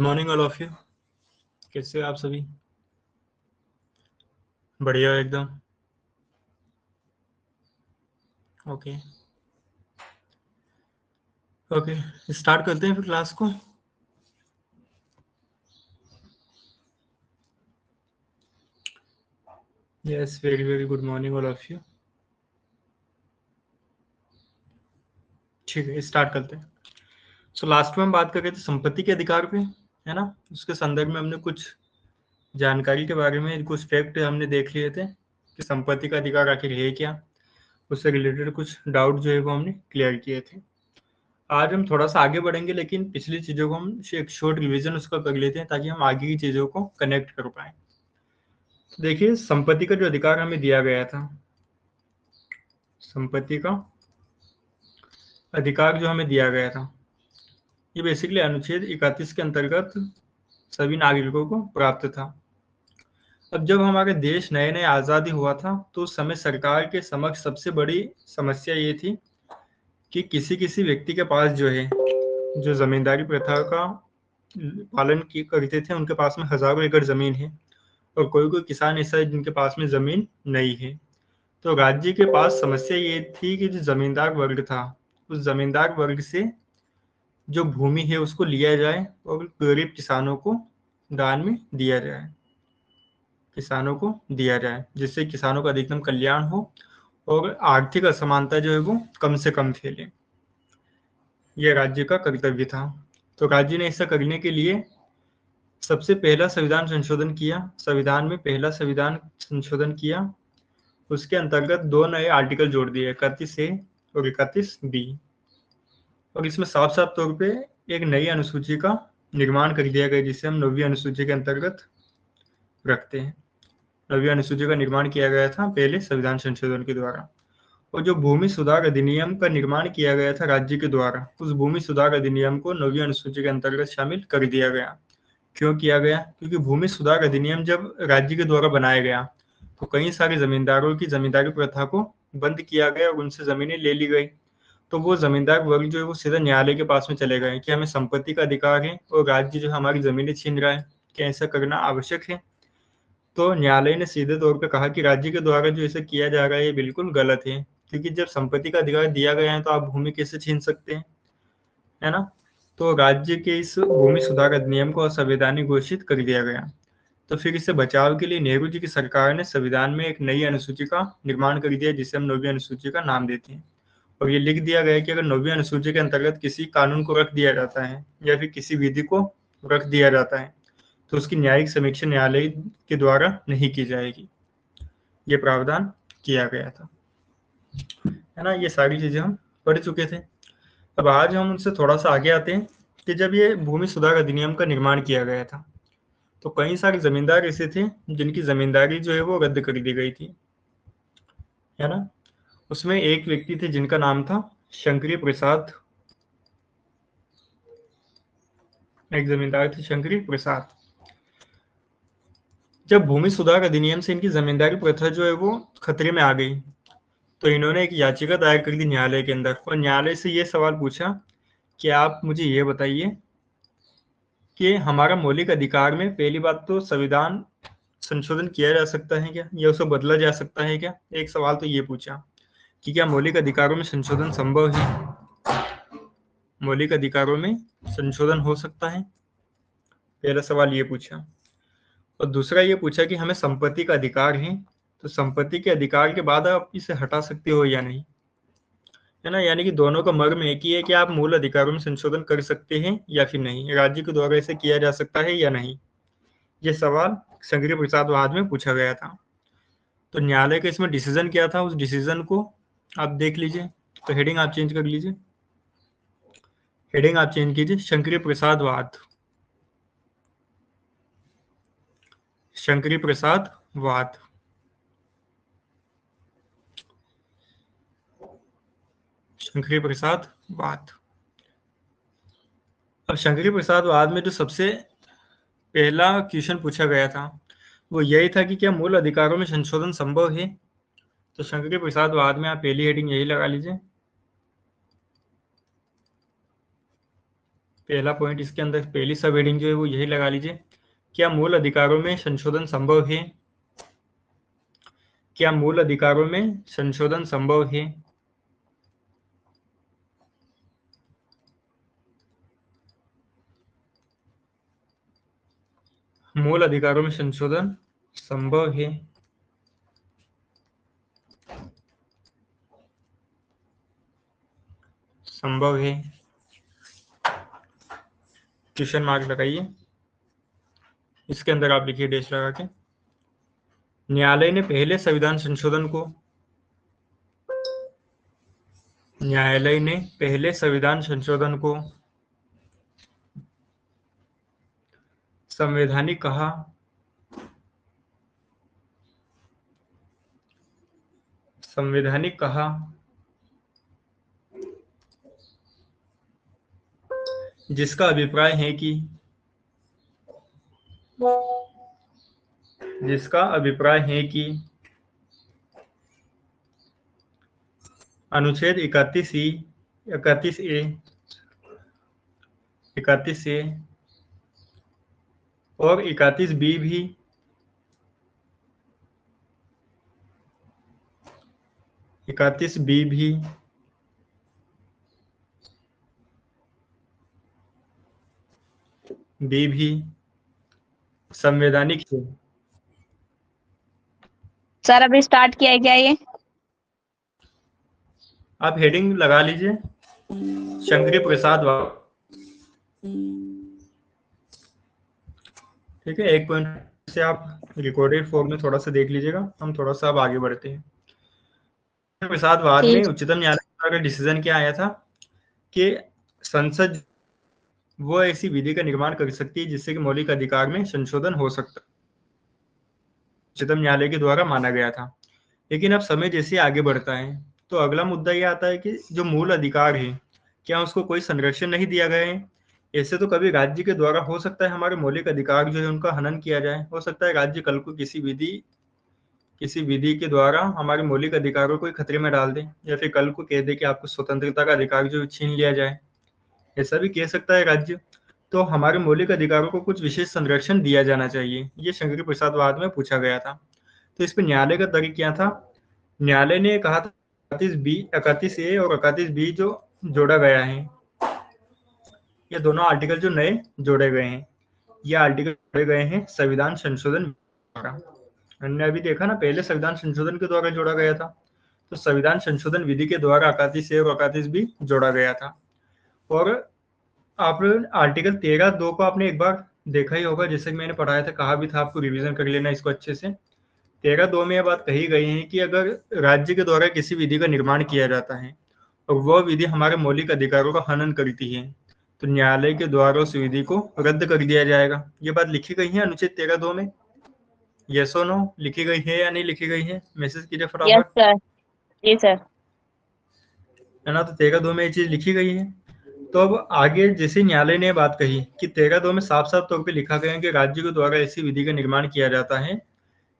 Good morning all of you. कैसे हो आप सभी? बढ़िया एकदम। ओके ओके, स्टार्ट करते हैं फिर क्लास को। Yes, very very good morning all of you. ठीक है, स्टार्ट करते हैं। सो लास्ट में हम बात कर रहे थे संपत्ति के अधिकार पे, है ना। उसके संदर्भ में हमने कुछ जानकारी के बारे में, कुछ फैक्ट हमने देख लिए थे कि संपत्ति का अधिकार आखिर है क्या। उससे रिलेटेड कुछ डाउट जो है वो हमने क्लियर किए थे। आज हम थोड़ा सा आगे बढ़ेंगे, लेकिन पिछली चीज़ों को हम एक शॉर्ट रिवीजन उसका कर लेते हैं ताकि हम आगे की चीज़ों को कनेक्ट कर पाएँ। देखिए, संपत्ति का जो अधिकार हमें दिया गया था, संपत्ति का अधिकार जो हमें दिया गया था, ये बेसिकली अनुच्छेद 31 के अंतर्गत सभी नागरिकों को प्राप्त था। अब जब हमारे देश नए नए आज़ादी हुआ था, तो उस समय सरकार के समक्ष सबसे बड़ी समस्या ये थी कि किसी किसी व्यक्ति के पास जो है, जो जमींदारी प्रथा का पालन करते थे, उनके पास में हजारों एकड़ जमीन है, और कोई कोई किसान ऐसा है जिनके पास में जमीन नहीं है। तो राज्य के पास समस्या ये थी कि जो जमींदार वर्ग था, उस जमींदार वर्ग से जो भूमि है उसको लिया जाए और गरीब किसानों को दान में दिया जाए, किसानों को दिया जाए, जिससे किसानों का अधिकतम कल्याण हो और आर्थिक असमानता जो है वो कम से कम फैले। यह राज्य का कर्तव्य था। तो राज्य ने ऐसा करने के लिए सबसे पहला संविधान संशोधन किया। संविधान में पहला संविधान संशोधन किया। उसके अंतर्गत दो नए आर्टिकल जोड़ दिए, 31A और 31B। और इसमें साफ साफ तौर पे एक नई अनुसूची का निर्माण कर दिया गया, जिसे हम 9वीं अनुसूची के अंतर्गत रखते हैं। 9वीं अनुसूची का निर्माण किया गया था पहले संविधान संशोधन के द्वारा। और जो भूमि सुधार अधिनियम का निर्माण किया गया था राज्य के द्वारा, उस भूमि सुधार अधिनियम को 9वीं अनुसूची के अंतर्गत शामिल कर दिया गया। क्यों किया गया? क्योंकि भूमि सुधार अधिनियम जब राज्य के द्वारा बनाया गया, तो कई सारे जमींदारों की जमींदारी प्रथा को बंद किया गया और उनसे जमीनें ले ली गई। तो वो जमींदार वर्ग जो है वो सीधा न्यायालय के पास में चले गए कि हमें संपत्ति का अधिकार है और राज्य जो हमारी जमीनें छीन रहा है, क्या ऐसा करना आवश्यक है? तो न्यायालय ने सीधे तौर पे कहा कि राज्य के द्वारा जो ऐसा किया जा रहा है ये बिल्कुल गलत है, क्योंकि जब संपत्ति का अधिकार दिया गया है तो आप भूमि कैसे छीन सकते हैं, है ना। तो राज्य के इस भूमि सुधार अधिनियम को असंवैधानिक घोषित कर दिया गया। तो फिर इसे बचाव के लिए नेहरू जी की सरकार ने संविधान में एक नई अनुसूची का निर्माण कर दिया, जिसे हम 9वीं अनुसूची का नाम देते हैं। और ये लिख दिया गया कि अगर 9वीं अनुसूची के अंतर्गत किसी कानून को रख दिया जाता है या फिर किसी विधि को रख दिया जाता है, तो उसकी न्यायिक समीक्षा न्यायालय के द्वारा नहीं की जाएगी। ये प्रावधान किया गया था, है ना। ये सारी चीजें हम पढ़ चुके थे। अब आज हम उनसे थोड़ा सा आगे आते हैं कि जब ये भूमि सुधार अधिनियम का निर्माण किया गया था, तो कई सारे जमींदार ऐसे थे जिनकी जमींदारी जो है वो रद्द कर दी गई थी, है ना। उसमें एक व्यक्ति थे जिनका नाम था शंकरी प्रसाद। एक जमींदार थे शंकरी प्रसाद। जब भूमि सुधार अधिनियम से इनकी जमींदारी प्रथा जो है वो खतरे में आ गई, तो इन्होंने एक याचिका दायर कर दी न्यायालय के अंदर, और न्यायालय से ये सवाल पूछा कि आप मुझे ये बताइए कि हमारा मौलिक अधिकार में पहली बात तो संविधान संशोधन किया जा सकता है क्या, या उसे बदला जा सकता है क्या। एक सवाल तो ये पूछा कि क्या मौलिक अधिकारों में संशोधन संभव है, मौलिक अधिकारों में संशोधन हो सकता है। पहला सवाल ये पूछा। और दूसरा ये पूछा कि हमें संपत्ति का अधिकार है, तो संपत्ति के अधिकार के बाद आप इसे हटा सकते हो या नहीं, है ना। यानी कि दोनों का मर्म एक ही है कि आप मूल अधिकारों में संशोधन कर सकते हैं या फिर नहीं, राज्य के द्वारा इसे किया जा सकता है या नहीं। ये सवाल शंकरी प्रसाद वाद में पूछा गया था। तो न्यायालय का इसमें डिसीजन क्या था, उस डिसीजन को आप देख लीजिए। तो हेडिंग आप चेंज कर लीजिए, हेडिंग आप चेंज कीजिए, शंकरी प्रसाद वाद, शंकरी प्रसाद वाद। शंकरी प्रसाद वाद। अब शंकरी प्रसाद वाद में जो सबसे पहला क्वेश्चन पूछा गया था वो यही था कि क्या मूल अधिकारों में संशोधन संभव है। तो शंकरी प्रसाद वाद में आप पहली हेडिंग यही लगा लीजिए, पहला पॉइंट इसके अंदर पहली सब हेडिंग जो है वो यही लगा लीजिए, क्या मूल अधिकारों में संशोधन संभव है? क्या मूल अधिकारों में संशोधन संभव है? मूल अधिकारों में संशोधन संभव है। संभव है, क्वेश्चन मार्क लगाइए, इसके अंदर आप लिखिए डैश लगा के। न्यायालय ने पहले संविधान संशोधन को संवैधानिक कहा। जिसका अभिप्राय है कि अनुच्छेद 31A और 31B भी संवैधानिक है। सर अभी स्टार्ट किया है क्या ये? आप हेडिंग लगा लीजिए, शंकरी प्रसाद वाद। ठीक है, एक पॉइंट से आप रिकॉर्डेड फॉर्म में थोड़ा सा देख लीजिएगा, हम थोड़ा सा अब आगे बढ़ते हैं। प्रसाद वाद में उच्चतम न्यायालय का डिसीजन क्या आया था कि संसद वो ऐसी विधि का निर्माण कर सकती है जिससे कि मौलिक अधिकार में संशोधन हो सकता, उच्चतम न्यायालय के द्वारा माना गया था। लेकिन अब समय जैसे आगे बढ़ता है तो अगला मुद्दा यह आता है कि जो मूल अधिकार है क्या उसको कोई संरक्षण नहीं दिया गया है? ऐसे तो कभी राज्य के द्वारा हो सकता है हमारे मौलिक अधिकार जो है उनका हनन किया जाए, हो सकता है राज्य कल को किसी विधि के द्वारा हमारे मौलिक अधिकारों को खतरे में डाल दे, या फिर कल को कह दे कि आपको स्वतंत्रता का अधिकार जो छीन लिया जाए, ऐसा भी कह सकता है राज्य। तो हमारे मौलिक अधिकारों को कुछ विशेष संरक्षण दिया जाना चाहिए, ये शंकरी प्रसाद वाद में पूछा गया था। तो इस पर न्यायालय का तर्क क्या था? न्यायालय ने कहा था 31A और 31B जो जोड़ा गया है, ये दोनों आर्टिकल जो नए जोड़े गए हैं, ये आर्टिकल जोड़े गए हैं संविधान संशोधन द्वारा। हमने अभी देखा ना, पहले संविधान संशोधन के द्वारा जोड़ा गया था, तो संविधान संशोधन विधि के द्वारा 31A और 31B जोड़ा गया था। और आप आर्टिकल 13(2) को आपने एक बार देखा ही होगा, जैसे कि मैंने पढ़ाया था, कहा भी था आपको, रिवीजन कर लेना इसको अच्छे से। 13(2) में यह बात कही गई है कि अगर राज्य के द्वारा किसी विधि का निर्माण किया जाता है और वह विधि हमारे मौलिक अधिकारों का हनन करती है तो न्यायालय के द्वारा उस विधि को रद्द कर दिया जाएगा। ये बात लिखी गई है अनुच्छेद 13(2) में। यस और नो लिखी गई है या नहीं लिखी गई है? मैसेज कीजिए फटाफट। यस सर, जी सर, है ना, तो 13(2) में ये चीज लिखी गई है। तो अब आगे जैसे न्यायालय ने बात कही कि 13(2) में साफ साफ तौर पे लिखा गया है कि राज्य के द्वारा ऐसी विधि का निर्माण किया जाता है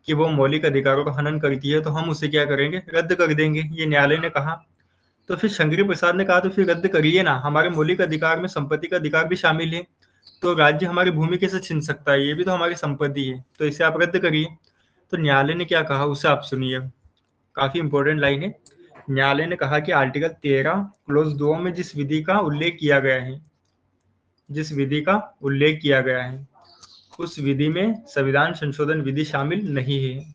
कि वो मौलिक अधिकारों का हनन करती है, तो हम उसे क्या करेंगे? रद्द कर देंगे, ये न्यायालय ने कहा। तो फिर शंकरी प्रसाद ने कहा तो फिर रद्द करिए ना, हमारे मौलिक अधिकार में संपत्ति का अधिकार भी शामिल है, तो राज्य हमारी भूमि कैसे छीन सकता है? ये भी तो हमारी संपत्ति है, तो इसे आप रद्द करिए। तो न्यायालय ने क्या कहा उसे आप सुनिए, काफी इंपॉर्टेंट लाइन है। न्यायालय ने कहा कि आर्टिकल 13 क्लोज 2 में जिस विधि का उल्लेख किया गया है उस विधि में संविधान संशोधन विधि शामिल नहीं है।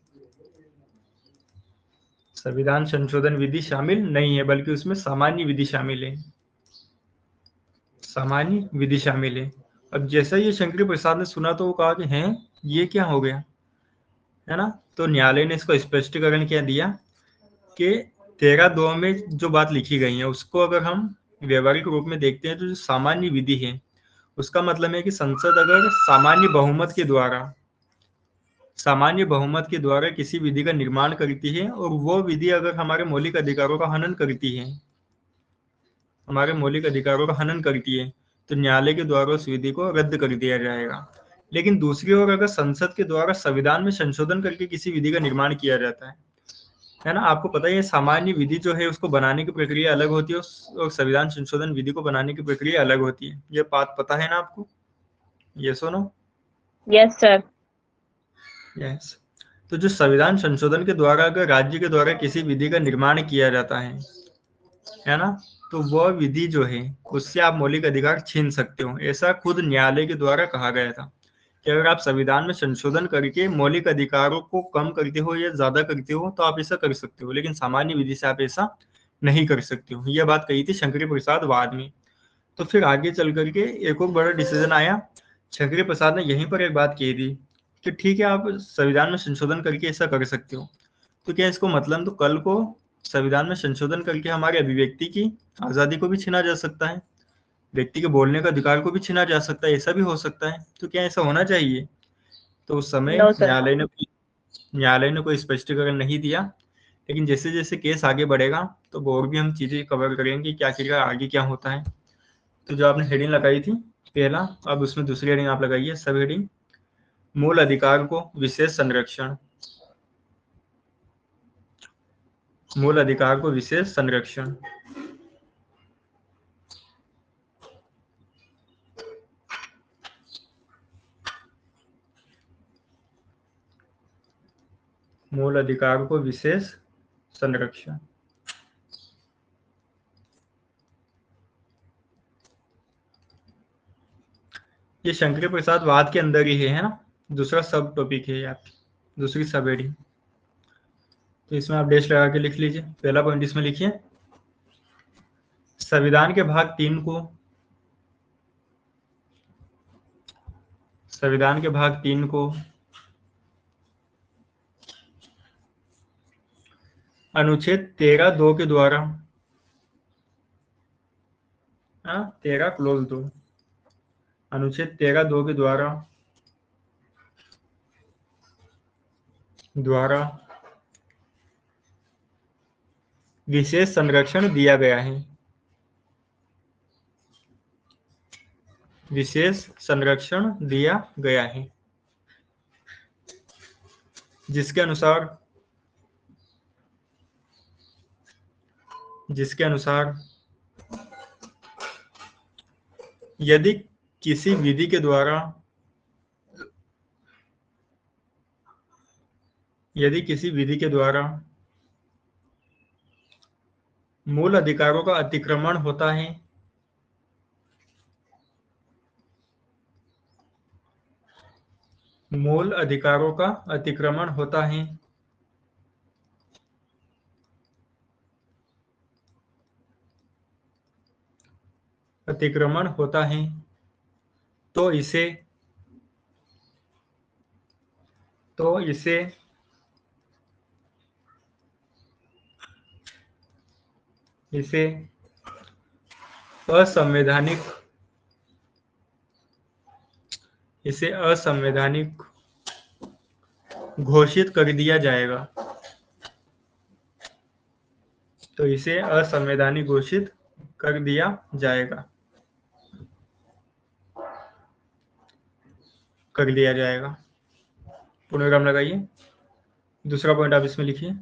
संविधान संशोधन विधि शामिल नहीं है, बल्कि उसमें सामान्य विधि शामिल है। सामान्य विधि शामिल है। अब जैसा ये शंकरी प्रसाद ने सुना तो वो कहा कि हैं ये क्या हो गया, है ना। तो न्यायालय ने इसको स्पष्टीकरण क्या दिया कि 13(2) में जो बात लिखी गई है उसको अगर हम व्यवहारिक रूप में देखते हैं तो जो सामान्य विधि है उसका मतलब है कि संसद अगर सामान्य बहुमत के द्वारा किसी विधि का निर्माण करती है और वो विधि अगर हमारे मौलिक अधिकारों का हनन करती है तो न्यायालय के द्वारा उस विधि को रद्द कर दिया जाएगा। लेकिन दूसरी ओर अगर संसद के द्वारा संविधान में संशोधन करके किसी विधि का निर्माण किया जाता है है ना। आपको पता है ये सामान्य विधि जो है उसको बनाने की प्रक्रिया अलग होती है और संविधान संशोधन विधि को बनाने की प्रक्रिया अलग होती है। ये बात पता है ना आपको? ये सुनो। Yes sir. यस। तो जो संविधान संशोधन के द्वारा अगर राज्य के द्वारा किसी विधि का निर्माण किया जाता है ना, तो वह विधि जो है उससे आप मौलिक अधिकार छीन सकते हो। ऐसा खुद न्यायालय के द्वारा कहा गया था कि अगर आप संविधान में संशोधन करके मौलिक अधिकारों को कम करते हो या ज्यादा करते हो तो आप ऐसा कर सकते हो, लेकिन सामान्य विधि से आप ऐसा नहीं कर सकते हो। यह बात कही थी शंकरी प्रसाद वाद में। तो फिर आगे चल करके एक और बड़ा डिसीजन आया। शंकरी प्रसाद ने यहीं पर एक बात कही थी कि ठीक है आप संविधान में संशोधन करके ऐसा कर सकते हो, तो क्या इसको मतलब तो कल को संविधान में संशोधन करके हमारे अभिव्यक्ति की आजादी को भी छीना जा सकता है, व्यक्ति के बोलने का अधिकार को भी छीना जा सकता है, ऐसा भी हो सकता है। तो क्या ऐसा होना चाहिए? तो उस समय नो सर। न्यायालय ने कोई स्पष्टीकरण नहीं दिया। लेकिन जैसे जैसे केस आगे बढ़ेगा तो और भी हम चीजें कवर करेंगे कि आखिर आगे क्या होता है। तो जो आपने हेडिंग लगाई थी पहला, अब उसमें दूसरी हेडिंग आप लगाइए, सब हेडिंग मूल अधिकार को विशेष संरक्षण। मूल अधिकार को विशेष संरक्षण। मूल अधिकार को विशेष संरक्षण। ये शंकरी प्रसाद वाद के अंदर ही है ना। दूसरा सब टॉपिक है आपकी दूसरी सब हेडिंग। तो इसमें आप डैश लगा के लिख लीजिए। पहला पॉइंट इसमें लिखिए, संविधान के भाग 3 को संविधान के भाग 3 को अनुच्छेद 13(2) के द्वारा 13 क्लोज 2 अनुच्छेद 13(2) के द्वारा विशेष संरक्षण दिया गया है। विशेष संरक्षण दिया गया है जिसके अनुसार यदि किसी विधि के द्वारा मूल अधिकारों का अतिक्रमण होता है मूल अधिकारों का अतिक्रमण होता है तो इसे असंवैधानिक घोषित कर दिया जाएगा। तो इसे असंवैधानिक घोषित कर दिया जाएगा। पूर्णविराम लगाइए। दूसरा पॉइंट आप इसमें लिखिए।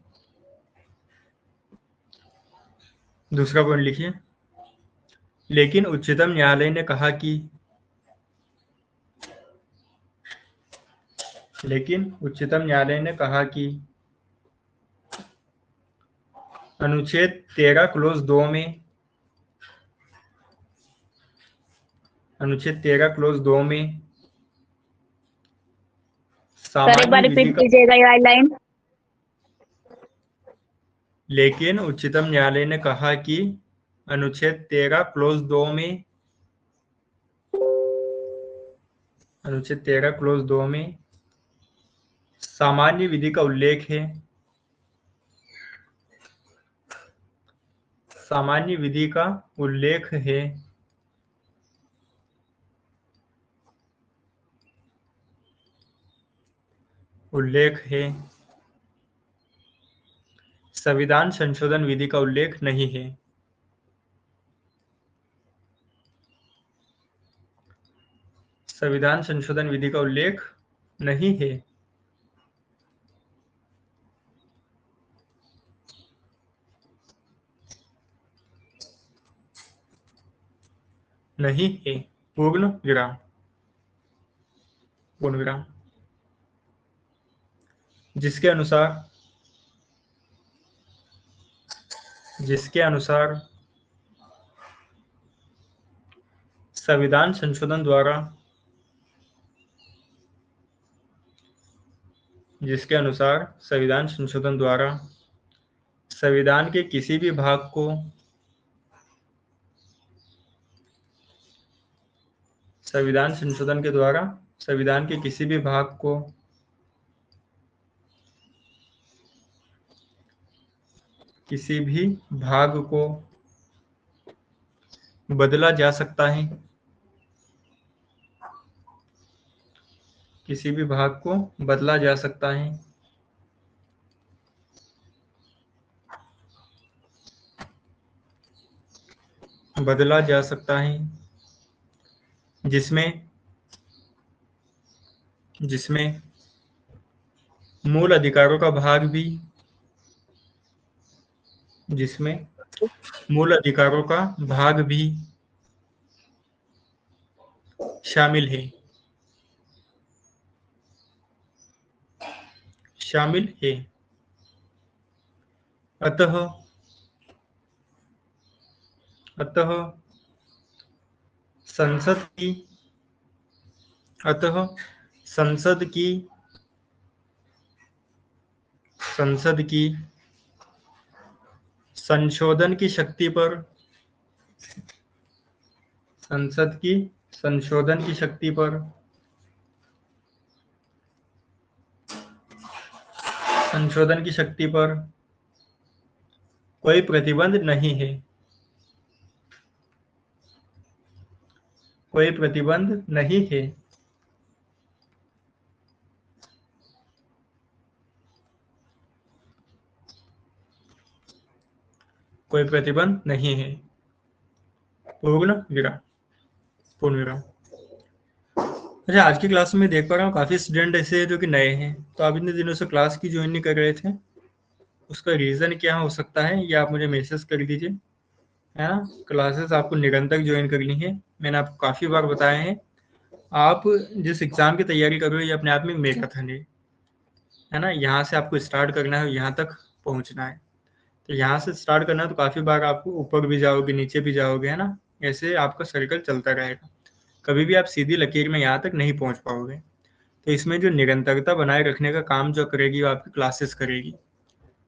लेकिन उच्चतम न्यायालय ने कहा कि अनुच्छेद 13 क्लोज 2 में सर एक बार सामान्य विधि रिपीट का कीजिएगा ये वाली लाइन। लेकिन उच्चतम न्यायालय ने कहा कि अनुच्छेद 13 क्लोज 2 में सामान्य विधि का उल्लेख है। संविधान संशोधन विधि का उल्लेख नहीं है। संविधान संशोधन विधि का उल्लेख नहीं है। नहीं है, पूर्ण विराम, पूर्ण विराम। जिसके अनुसार संविधान संशोधन द्वारा, जिसके अनुसार संविधान संशोधन द्वारा संविधान के किसी भी भाग को संविधान संशोधन के द्वारा संविधान के किसी भी भाग को बदला जा सकता है, किसी भी भाग को बदला जा सकता है। बदला जा सकता है जिसमें मूल अधिकारों का भाग भी, जिसमें मूल अधिकारों का भाग भी शामिल है, शामिल है। अतः संसद की संशोधन की शक्ति पर, संसद की संशोधन की शक्ति पर कोई प्रतिबंध नहीं है, कोई प्रतिबंध नहीं है। कोई प्रतिबंध नहीं है, पूर्ण विराम, पूर्ण विराम। अच्छा, आज की क्लास में देख पा रहा हूँ काफी स्टूडेंट ऐसे हैं जो कि नए हैं, तो आप इतने दिनों से क्लास की ज्वाइन नहीं कर रहे थे, उसका रीजन क्या हो सकता है ये आप मुझे मैसेज कर दीजिए, है ना। क्लासेस आपको निरंतर ज्वाइन करनी है, मैंने आपको काफी बार बताया है। आप जिस एग्जाम की तैयारी कर रहे हो ये अपने आप में मैराथन है ना। यहाँ से आपको स्टार्ट करना है, यहाँ तक पहुँचना है। तो यहाँ से स्टार्ट करना है तो काफी बार आपको ऊपर भी जाओगे, नीचे भी जाओगे, है ना। ऐसे आपका सर्कल चलता रहेगा, कभी भी आप सीधी लकीर में यहाँ तक नहीं पहुँच पाओगे। तो इसमें जो निरंतरता बनाए रखने का काम जो करेगी वो आपकी क्लासेस करेगी।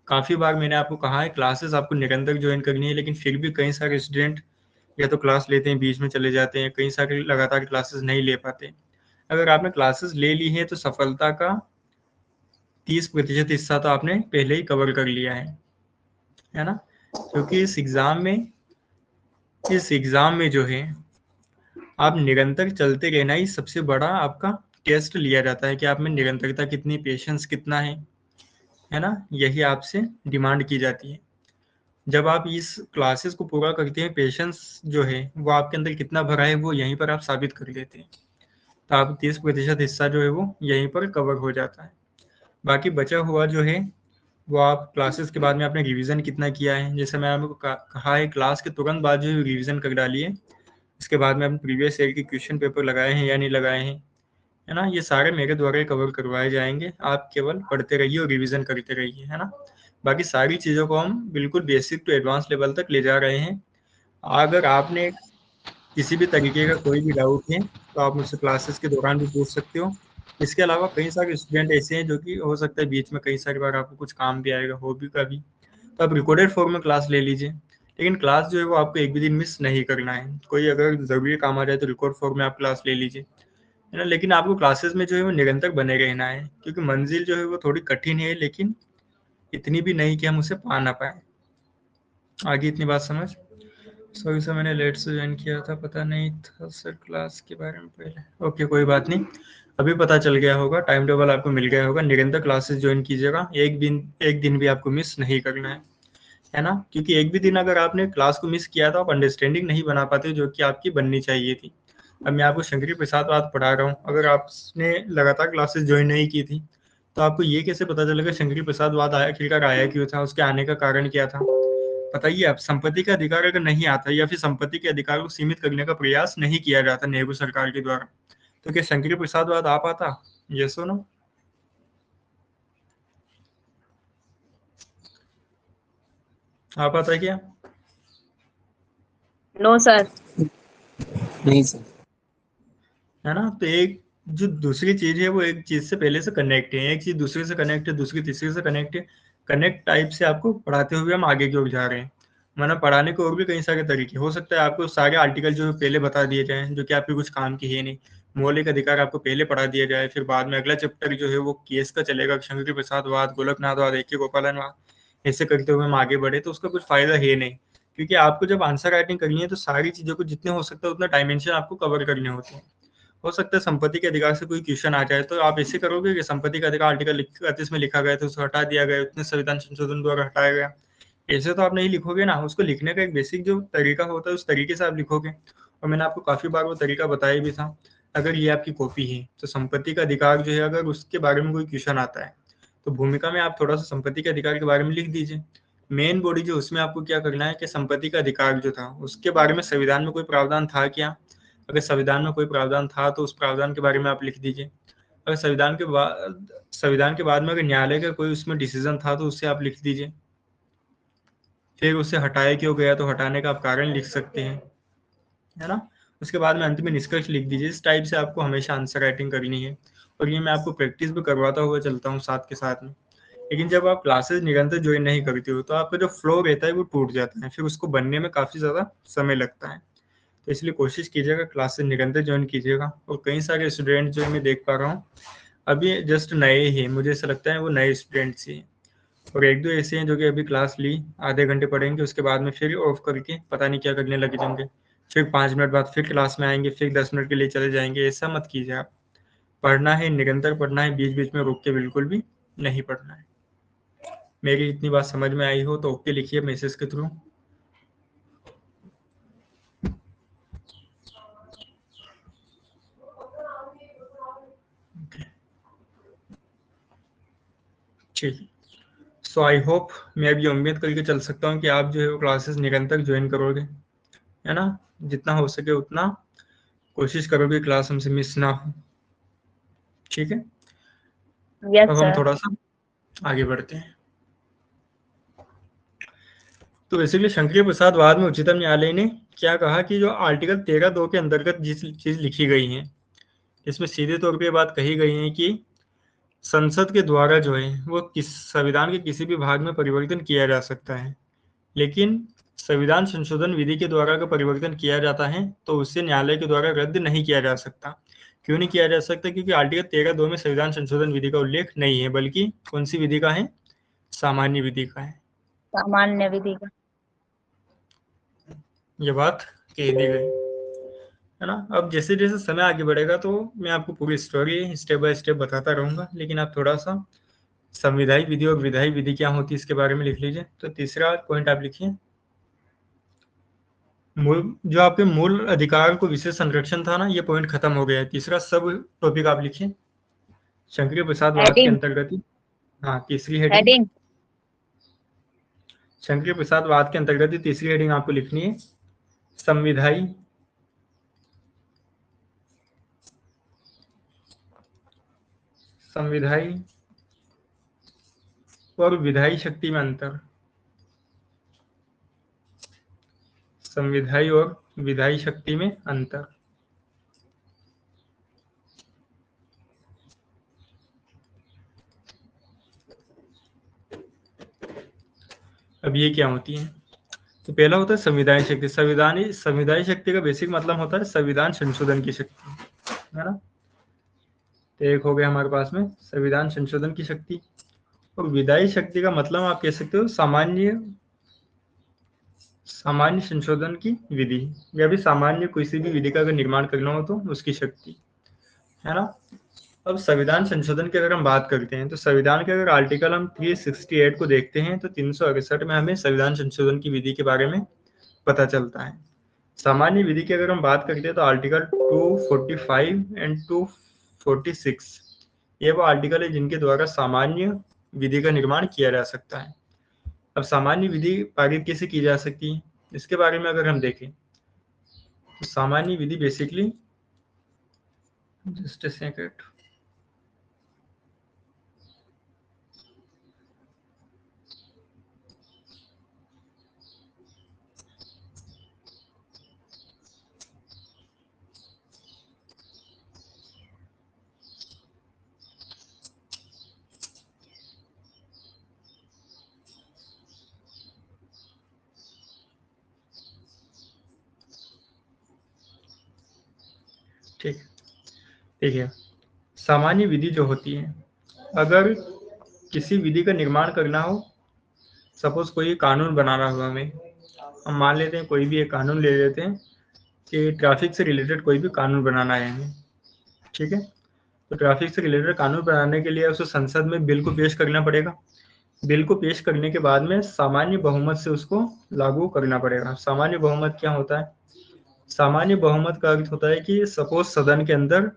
काफ़ी बार मैंने आपको कहा है क्लासेस आपको निरंतर ज्वाइन करनी है, लेकिन फिर भी कई सारे स्टूडेंट या तो क्लास लेते हैं बीच में चले जाते हैं, कई सारे लगातार क्लासेस नहीं ले पाते। अगर आपने क्लासेस ले ली है तो सफलता का 30% हिस्सा तो आपने पहले ही कवर कर लिया है ना। क्योंकि इस एग्ज़ाम में जो है आप निरंतर चलते रहना ही सबसे बड़ा आपका टेस्ट लिया जाता है कि आप में निरंतरता कितनी, पेशेंस कितना है ना। यही आपसे डिमांड की जाती है। जब आप इस क्लासेस को पूरा करते हैं, पेशेंस जो है वो आपके अंदर कितना भरा है वो यहीं पर आप साबित कर लेते हैं। तो आप 30% हिस्सा जो है वो यहीं पर कवर हो जाता है। बाकी बचा हुआ जो है वो आप क्लासेस के बाद में आपने रिवीजन कितना किया है, जैसे मैं आपको कहा है क्लास के तुरंत बाद जो रिवीजन कर डालिए। इसके बाद में आपने प्रीवियस ईयर के क्वेश्चन पेपर लगाए हैं या नहीं लगाए हैं, है ना। ये सारे मेरे द्वारा कवर करवाए जाएंगे, आप केवल पढ़ते रहिए और रिवीजन करते रहिए, है ना। बाकी सारी चीज़ों को हम बिल्कुल बेसिक टू एडवांस लेवल तक ले जा रहे हैं। अगर आपने किसी भी तरीके का कोई भी डाउट है तो आप मुझसे क्लासेस के दौरान भी पूछ सकते हो। इसके अलावा कई सारे स्टूडेंट ऐसे हैं जो कि हो सकता है बीच में कई सारी बार आपको कुछ काम भी आएगा, हॉबी का भी, तो आप रिकॉर्डेड फॉर्म में क्लास ले लीजिए। लेकिन क्लास जो है वो आपको एक भी दिन मिस नहीं करना है। कोई अगर ज़रूरी काम आ जाए तो रिकॉर्ड फॉर्म में आप क्लास ले लीजिए, है ना। लेकिन आपको क्लासेस में जो है वो निरंतर बने रहना है, क्योंकि मंजिल जो है वो थोड़ी कठिन है, लेकिन इतनी भी नहीं कि हम उसे पा ना पाए। आगे इतनी बात समझ। सॉरी सर, मैंने लेट से ज्वाइन किया था, पता नहीं था सर क्लास के बारे में पहले। ओके, कोई बात नहीं, अभी पता चल गया होगा, टाइम टेबल आपको मिल गया होगा। निरंतर क्लासेस ज्वाइन कीजिएगा, एक दिन भी आपको मिस नहीं करना है ना। क्योंकि एक भी दिन अगर आपने क्लास को मिस किया तो आप अंडरस्टैंडिंग नहीं बना पाते जो कि आपकी बननी चाहिए थी। अब मैं आपको शंकरी प्रसाद वाद पढ़ा रहा हूँ, अगर आपने लगातार क्लासेस ज्वाइन नहीं की थी तो आपको ये कैसे पता चलेगा शंकरी प्रसाद वाद आखिरकार आया क्यों था, उसके आने का कारण क्या था, बताइए आप, संपत्ति का अधिकार अगर नहीं आता या फिर संपत्ति के अधिकार को सीमित करने का प्रयास नहीं किया जाता नेहरू सरकार के द्वारा, तो क्या शंकरी प्रसादवाद आ पाता? ये सुनो, आ पाता है क्या? No sir. नहीं सर। है ना? तो एक जो दूसरी चीज है वो एक चीज से पहले से कनेक्ट है, एक चीज दूसरे से कनेक्ट है, दूसरी तीसरी से कनेक्ट है। कनेक्ट टाइप से आपको पढ़ाते हुए हम आगे की ओर जा रहे हैं। वरना पढ़ाने के और भी कई सारे तरीके हो सकता है। आपको सारे आर्टिकल जो है पहले बता दिए जाए, जो कि आपके कुछ काम की है नहीं। मौलिक अधिकार आपको पहले पढ़ा दिया जाए, फिर बाद में अगला चैप्टर जो है वो केस का चलेगा, शंकरी प्रसादवाद, गोलकनाथवाद, ए के गोपालनवाद, ऐसे करते हुए हम आगे बढ़े, तो उसका कुछ फायदा है नहीं। क्योंकि आपको जब आंसर राइटिंग करनी है तो सारी चीजों को जितने हो सकता है उतना डायमेंशन आपको कवर करने होते हैं। हो सकता है संपत्ति के अधिकार से कोई क्वेश्चन आ जाए, तो आप ऐसे करोगे कि संपत्ति का अधिकार आर्टिकल 31 में लिखा गया था, उसको हटा दिया गया, उतने संविधान संशोधन द्वारा हटाया गया। ऐसे तो आप नहीं लिखोगे ना। उसको लिखने का एक बेसिक जो तरीका होता है उस तरीके से आप लिखोगे। और मैंने आपको काफी बार वो तरीका बताया भी था। अगर ये आपकी कॉपी है तो संपत्ति का अधिकार जो है, अगर उसके बारे में कोई क्वेश्चन आता है तो भूमिका में आप थोड़ा सा संपत्ति के अधिकार के बारे में लिख दीजिए। मेन बॉडी जो उसमें आपको क्या करना है कि संपत्ति का अधिकार जो था उसके बारे में संविधान में कोई प्रावधान था क्या। अगर संविधान में कोई प्रावधान था तो उस प्रावधान के बारे में आप लिख दीजिए। अगर संविधान के बाद में अगर न्यायालय का कोई उसमें डिसीजन था तो उससे आप लिख दीजिए। फिर उसे हटाया क्यों गया तो हटाने का आप कारण लिख सकते हैं, है ना। उसके बाद में अंत में निष्कर्ष लिख दीजिए। इस टाइप से आपको हमेशा आंसर राइटिंग करनी है। और ये मैं आपको प्रैक्टिस भी करवाता हुआ चलता हूँ साथ के साथ में। लेकिन जब आप क्लासेस निरंतर ज्वाइन नहीं करते हो तो आपका जो फ्लो रहता है वो टूट जाता है, फिर उसको बनने में काफ़ी ज़्यादा समय लगता है। तो इसलिए कोशिश कीजिएगा क्लासेस निरंतर ज्वाइन कीजिएगा। और कई सारे स्टूडेंट जो मैं देख पा रहा हूँ अभी जस्ट नए ही, मुझे ऐसा लगता है वो नए स्टूडेंट्स ही हैं। और एक दो ऐसे हैं जो कि अभी क्लास ली, आधे घंटे पढ़ेंगे, उसके बाद में फिर ऑफ करके पता नहीं क्या करने लग जाएंगे। फिर 5 मिनट बाद फिर क्लास में आएंगे, फिर 10 मिनट के लिए चले जाएंगे। ऐसा मत कीजिए आप। पढ़ना है, निरंतर पढ़ना है, बीच बीच में रुक के बिल्कुल भी नहीं पढ़ना है। मेरी इतनी बात समझ में आई हो तो ओके लिखिए मैसेज के थ्रू। ठीक। सो आई होप, मैं अभी उम्मीद करके चल सकता हूँ कि आप जो है वो क्लासेस निरंतर ज्वाइन करोगे, है ना। जितना हो सके उतना कोशिश करोगे क्लास हमसे मिस ना हो। ठीक है। यस अब हम सर। थोड़ा सा आगे बढ़ते हैं। तो बेसिकली शंकरी प्रसादवाद में उच्चतम न्यायालय ने क्या कहा कि जो आर्टिकल 13(2) के अंतर्गत जिस चीज लिखी गई है, इसमें सीधे तौर पे बात कही गई है कि संसद के द्वारा जो है वो किस संविधान के किसी भी भाग में परिवर्तन किया जा सकता है। लेकिन संविधान संशोधन विधि के द्वारा अगर परिवर्तन किया जाता है तो उससे न्यायालय के द्वारा रद्द नहीं किया जा सकता। क्यों नहीं किया जा सकता? क्योंकि आर्टिकल 13(2) में संविधान संशोधन विधि का उल्लेख नहीं है, बल्कि कौन सी विधि का है? सामान्य विधि का है। सामान्य विधि का। ये बात कह दी गई, है ना। अब जैसे जैसे समय आगे बढ़ेगा तो मैं आपको पूरी स्टोरी स्टेप बाय स्टेप बताता रहूंगा, लेकिन आप थोड़ा सा संविधायी विधि और विधायी विधि क्या होती है इसके बारे में लिख लीजिए। तो तीसरा पॉइंट आप लिखिए, जो आपके मूल अधिकार को विशेष संरक्षण था ना, ये पॉइंट खत्म हो गया है। तीसरा सब टॉपिक आप लिखिए शंकरी प्रसादवाद के हेडिंग। अंतर्गत ही। हाँ, तीसरी हेडिंग हेडिंग। शंकरी प्रसादवाद के अंतर्गत ही तीसरी हेडिंग आपको लिखनी है, संविधायी और विधायी शक्ति में अंतर। संविधायी और विधायी शक्ति में अंतर। अब ये क्या होती है? तो पहला होता है संविधायी शक्ति। संविधायी शक्ति का बेसिक मतलब होता है संविधान संशोधन की शक्ति, है ना। तो एक हो गया हमारे पास में संविधान संशोधन की शक्ति। और विधायी शक्ति का मतलब आप कह सकते हो सामान्य संशोधन की विधि, या भी सामान्य किसी भी विधि का अगर निर्माण करना हो तो उसकी शक्ति, है ना। अब संविधान संशोधन की अगर हम बात करते हैं तो संविधान के अगर आर्टिकल हम 368 को देखते हैं तो 368 में हमें संविधान संशोधन की विधि के बारे में पता चलता है। सामान्य विधि की अगर हम बात करते हैं तो आर्टिकल 245 एंड 246 ये वो आर्टिकल है जिनके द्वारा सामान्य विधि का निर्माण किया जा सकता है। अब सामान्य विधि पारित कैसे की जा सकती है, इसके बारे में अगर हम देखें तो सामान्य विधि बेसिकली, जस्ट अ सेकंड, ठीक है। सामान्य विधि जो होती है, अगर किसी विधि का निर्माण करना हो, सपोज कोई कानून बनाना हो हमें, हम मान लेते हैं कोई भी एक कानून ले लेते हैं कि ट्रैफिक से रिलेटेड कोई भी कानून बनाना है हमें, ठीक है। तो ट्रैफिक से रिलेटेड कानून बनाने के लिए उसे संसद में बिल को पेश करना पड़ेगा। बिल को पेश करने के बाद में सामान्य बहुमत से उसको लागू करना पड़ेगा। सामान्य बहुमत क्या होता है? सामान्य बहुमत का अर्थ होता है कि सपोज सदन के अंदर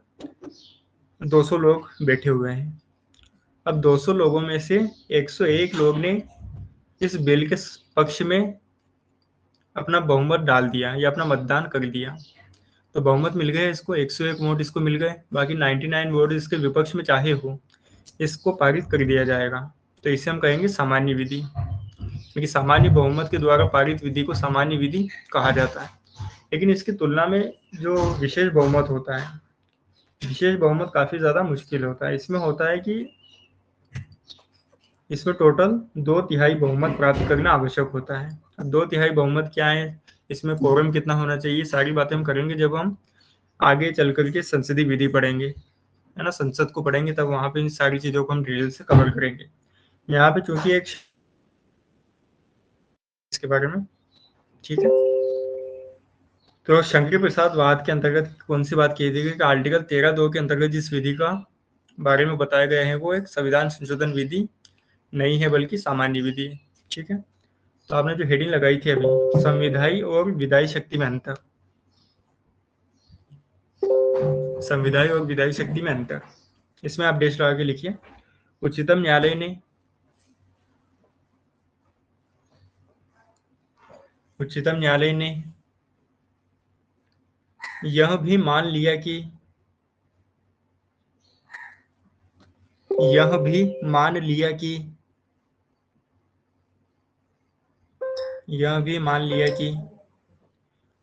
200 लोग बैठे हुए हैं। अब 200 लोगों में से 101 लोग ने इस बिल के पक्ष में अपना बहुमत डाल दिया या अपना मतदान कर दिया, तो बहुमत मिल गया इसको, 101 वोट इसको मिल गए, बाकी 99 वोट इसके विपक्ष में चाहे हो, इसको पारित कर दिया जाएगा। तो इसे हम कहेंगे सामान्य विधि, क्योंकि सामान्य बहुमत के द्वारा पारित विधि को सामान्य विधि कहा जाता है। लेकिन इसकी तुलना में जो विशेष बहुमत होता है, विशेष बहुमत काफी ज्यादा मुश्किल होता है। इसमें होता है कि इसमें टोटल 2/3 बहुमत प्राप्त करना आवश्यक होता है। अब 2/3 बहुमत क्या है, इसमें कोरम कितना होना चाहिए, सारी बातें हम करेंगे जब हम आगे चल करके संसदीय विधि पढ़ेंगे, है ना, संसद को पढ़ेंगे, तब वहां पे इन सारी चीजों को हम डिटेल से कवर करेंगे। यहाँ पे चूंकि एक इसके बारे में, ठीक है। तो शंकर प्रसाद वाद के अंतर्गत कौन सी बात की थी कि आर्टिकल 13(2) के अंतर्गत जिस विधि का बारे में बताया गया है वो एक संविधान संशोधन विधि नहीं है बल्कि सामान्य विधि है, ठीक है। तो आपने जो हेडिंग लगाई थी अभी, संविधायी और विधायी शक्ति में अंतर, संविधायी और विधायी शक्ति में अंतर, इसमें आप डेश लगा के लिखिए। उच्चतम न्यायालय ने यह भी मान लिया कि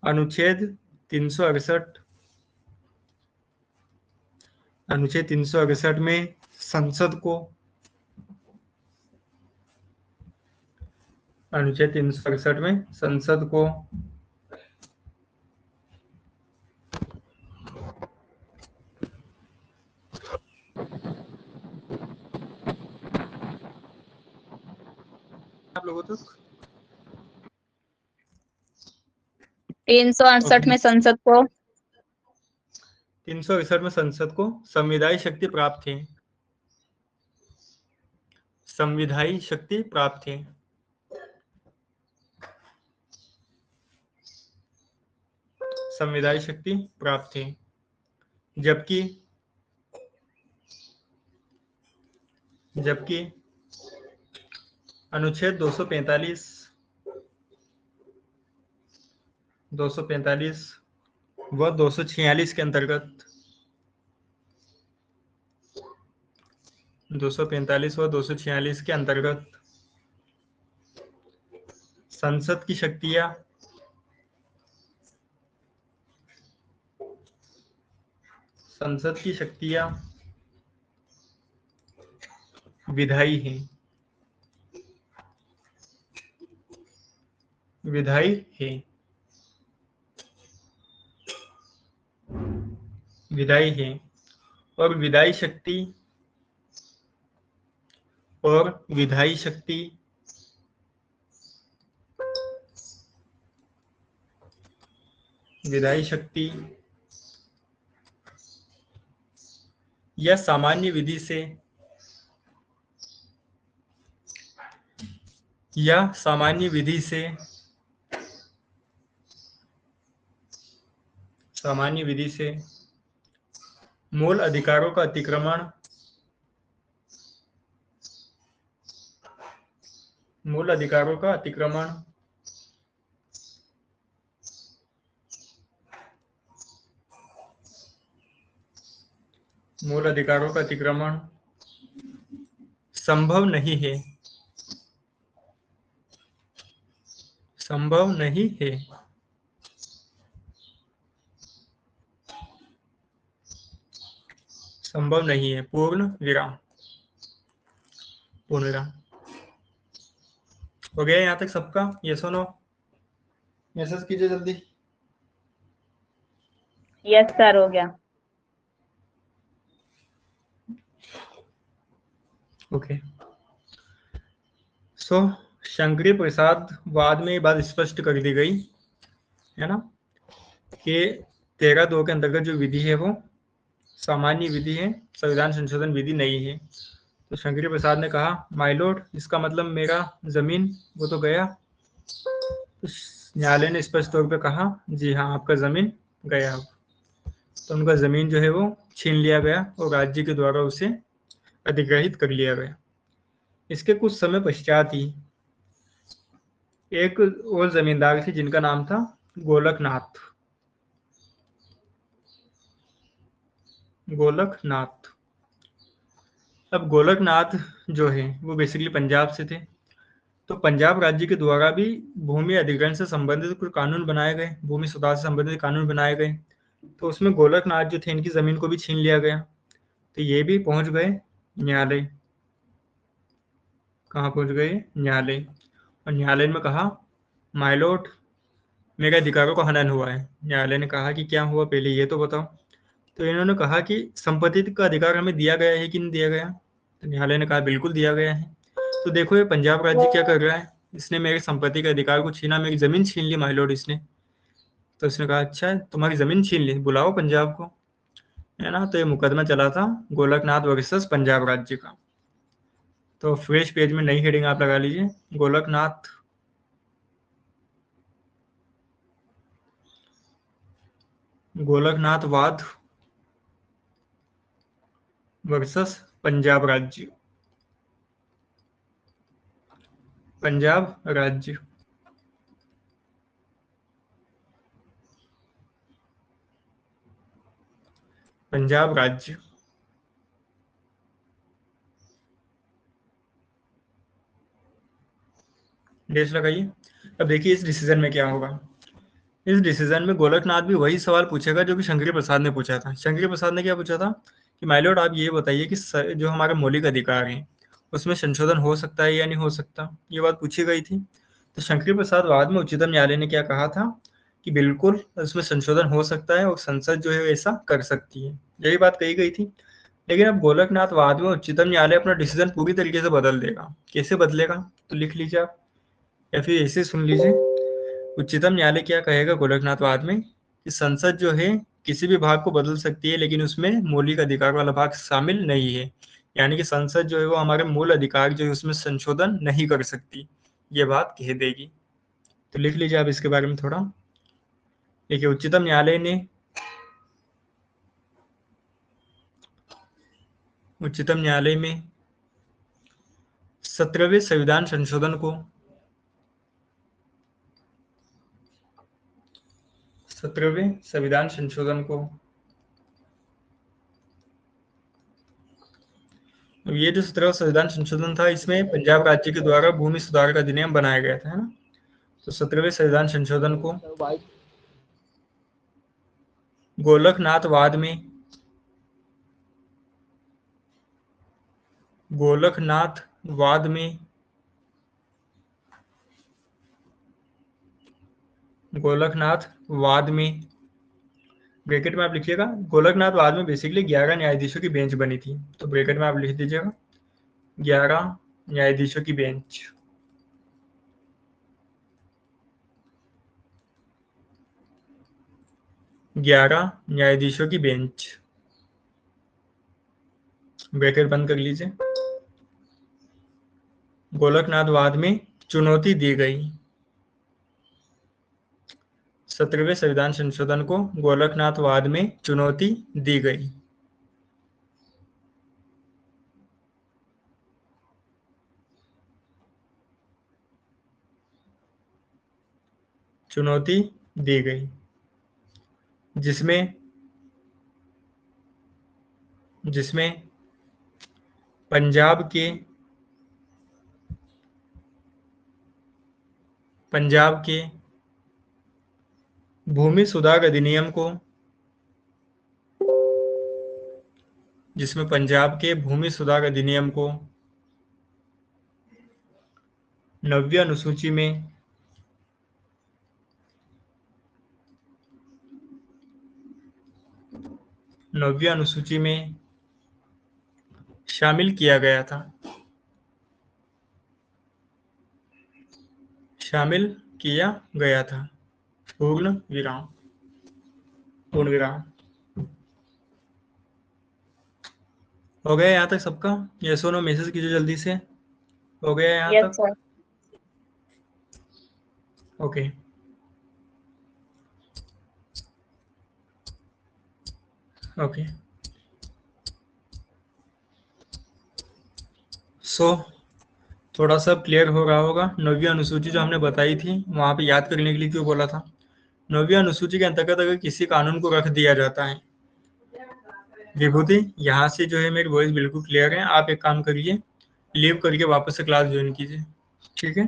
अनुच्छेद 368 में संसद को आप लोगों तक 368 में संसद को 368 में संसद को संविधायी शक्ति प्राप्त है, संविधायी शक्ति प्राप्त है। संविधायी शक्ति प्राप्त है, जबकि अनुच्छेद 245 व 246 के अंतर्गत 245 व 246 के अंतर्गत संसद की शक्तियां विधायी हैं, और विधायी शक्ति या सामान्य विधि से मूल अधिकारों का अतिक्रमण मूल अधिकारों का अतिक्रमण, मूल अधिकारों का अतिक्रमण संभव नहीं है, संभव नहीं है। संभव नहीं है, पूर्ण विराम, पूर्ण विराम। हो गया यहाँ तक सबका? ये सुनो, मैसेज कीजिए जल्दी। यस सर, हो गया। ओके। सो शंकरी प्रसाद वाद में ये बात स्पष्ट कर दी गई है ना कि 13(2) के अंतर्गत जो विधि है वो सामान्य विधि है, संविधान संशोधन विधि नहीं है। तो शंकरी प्रसाद ने कहा माय लॉर्ड, इसका मतलब मेरा जमीन वो तो गया। तो न्यायालय ने स्पष्ट तौर पे कहा जी हाँ, आपका जमीन गया। तो उनका जमीन जो है वो छीन लिया गया और राज्य के द्वारा उसे अधिग्रहित कर लिया गया। इसके कुछ समय पश्चात ही एक और जमींदार थे जिनका नाम था गोलकनाथ। गोलकनाथ। अब गोलकनाथ जो है वो बेसिकली पंजाब से थे। तो पंजाब राज्य के द्वारा भी भूमि अधिग्रहण से संबंधित कुछ कानून बनाए गए, भूमि सुधार से संबंधित कानून बनाए गए। तो उसमें गोलकनाथ जो थे इनकी जमीन को भी छीन लिया गया। तो ये भी पहुंच गए न्यायालय। कहाँ पहुंच गए? न्यायालय। और न्यायालय में कहा माय लॉर्ड, मेरे अधिकारों का हनन हुआ है। न्यायालय ने कहा कि क्या हुआ, पहले ये तो बताओ। तो इन्होंने कहा कि संपत्ति का अधिकार हमें दिया गया है कि नहीं दिया गया। तो न्यायालय ने कहा बिल्कुल दिया गया है। तो देखो ये पंजाब राज्य क्या कर रहा है, इसने मेरी संपत्ति के अधिकार को छीना, मेरी जमीन छीन ली माय लॉर्ड इसने। तो इसने कहा अच्छा तुम्हारी जमीन छीन ली, बुलाओ पंजाब को, है ना। तो ये मुकदमा चला था गोलकनाथ वर्सेस पंजाब राज्य का। तो फ्रेश पेज में नई हेडिंग आप लगा लीजिए, गोलकनाथ गोलकनाथ वाद वर्सेस पंजाब राज्य। पंजाब राज्य। पंजाब राज्य। डेट लगाइए। अब देखिए इस डिसीजन में क्या होगा। इस डिसीजन में गोलकनाथ भी वही सवाल पूछेगा जो कि शंकरी प्रसाद ने पूछा था। शंकरी प्रसाद ने क्या पूछा था कि माय लॉर्ड आप ये बताइए कि जो हमारे मौलिक अधिकार हैं उसमें संशोधन हो सकता है या नहीं हो सकता, ये बात पूछी गई थी। तो शंकरी प्रसाद बाद में उच्चतम न्यायालय ने क्या कहा था कि बिल्कुल उसमें संशोधन हो सकता है और संसद जो है ऐसा कर सकती है, यही बात कही गई थी। लेकिन अब गोलकनाथ वाद में उच्चतम न्यायालय अपना डिसीजन पूरी तरीके से बदल देगा। कैसे बदलेगा तो लिख लीजिए आप, या फिर ऐसे सुन लीजिए। उच्चतम न्यायालय क्या कहेगा गोलकनाथ वाद में कि संसद जो है किसी भी भाग को बदल सकती है लेकिन उसमें मौलिक अधिकार वाला भाग शामिल नहीं है। यानी कि संसद जो है वो हमारे मूल अधिकार जो है उसमें संशोधन नहीं कर सकती, ये बात कह देगी। तो लिख लीजिए आप इसके बारे में थोड़ा। देखिए उच्चतम न्यायालय ने 17वें संविधान संशोधन को 17वें संविधान संशोधन को अब ये जो 17वां संविधान संशोधन था इसमें पंजाब राज्य के द्वारा भूमि सुधार का अधिनियम बनाया गया था, है ना। तो 17वें संविधान संशोधन को गोलकनाथ वाद में गोलकनाथ वाद में गोलकनाथ वाद में ब्रैकेट में आप लिखिएगा। गोलकनाथ वाद में बेसिकली 11 न्यायाधीशों की बेंच बनी थी, तो ब्रैकेट में आप लिख दीजिएगा 11 न्यायाधीशों की बेंच। ग्यारह न्यायाधीशों की बेंच, ब्रैकेट बंद कर लीजिए। गोलकनाथ वाद में चुनौती दी गई। 17वें संविधान संशोधन को गोलकनाथ वाद में चुनौती दी गई। चुनौती दी गई, जिसमें पंजाब के भूमि सुधार अधिनियम को नवीं अनुसूची में शामिल किया गया था। पूर्ण विराम। हो गया यहाँ तक सबका? यस और नो मैसेज कीजिए जल्दी से। हो गया यहाँ यस तक? सर। ओके। सो थोड़ा सा क्लियर हो रहा होगा। नवीं अनुसूची जो हमने बताई थी, वहां पे याद करने के लिए क्यों बोला था। नवीं अनुसूची के अंतर्गत अगर किसी कानून को रख दिया जाता है, विभूति यहाँ से जो है मेरी वॉइस बिल्कुल क्लियर है। आप एक काम करिए, लीव करके वापस से क्लास ज्वाइन कीजिए, ठीक है।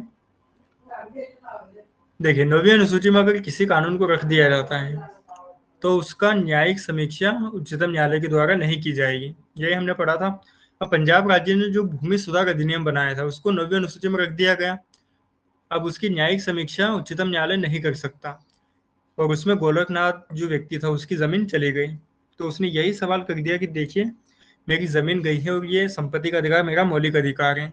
देखिए, नवीं अनुसूची में अगर किसी कानून को रख दिया जाता है तो उसका न्यायिक समीक्षा उच्चतम न्यायालय के द्वारा नहीं की जाएगी। यही हमने पढ़ा था। अब पंजाब राज्य ने जो भूमि सुधार अधिनियम बनाया था, उसको नवीं अनुसूची में रख दिया गया। अब उसकी न्यायिक समीक्षा उच्चतम न्यायालय नहीं कर सकता, और उसमें गोलकनाथ जो व्यक्ति था, उसकी जमीन चली गई। तो उसने यही सवाल कर दिया कि देखिए, मेरी जमीन गई है और ये संपत्ति का अधिकार मेरा मौलिक अधिकार है,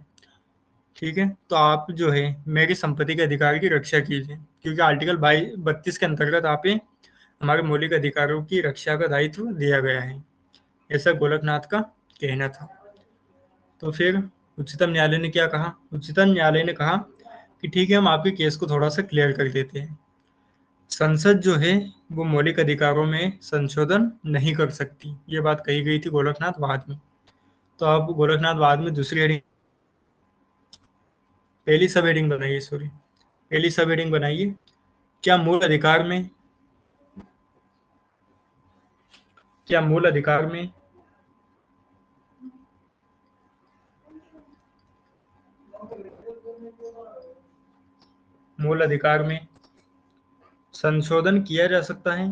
ठीक है। तो आप जो है मेरी संपत्ति के अधिकार की रक्षा कीजिए, क्योंकि आर्टिकल 32 के अंतर्गत आप हमारे मौलिक अधिकारों की रक्षा का दायित्व दिया गया है, ऐसा गोलकनाथ का कहना था। तो फिर उच्चतम न्यायालय ने क्या कहा? उच्चतम न्यायालय ने कहा कि ठीक है, हम आपके केस को थोड़ा सा क्लियर कर देते हैं। संसद जो है वो मौलिक अधिकारों में संशोधन नहीं कर सकती, ये बात कही गई थी गोलकनाथ वाद में। तो आप गोलकनाथ वाद में पहली सब हेडिंग बनाइए। क्या मूल अधिकार में संशोधन किया जा सकता है?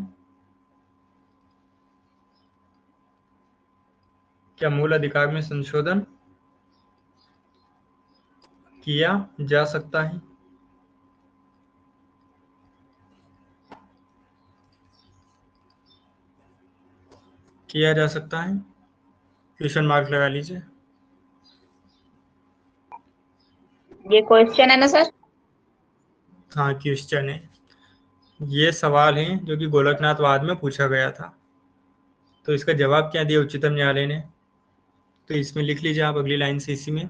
क्या मूल अधिकार में संशोधन किया जा सकता है? किया जा सकता है? क्वेश्चन मार्क लगा लीजिए। ये क्वेश्चन है ना सर? हाँ, क्वेश्चन है। ये सवाल है जो कि गोलकनाथ वाद में पूछा गया था। तो इसका जवाब क्या दिया उच्चतम न्यायालय ने? तो इसमें लिख लीजिए आप, अगली लाइन से इसी में।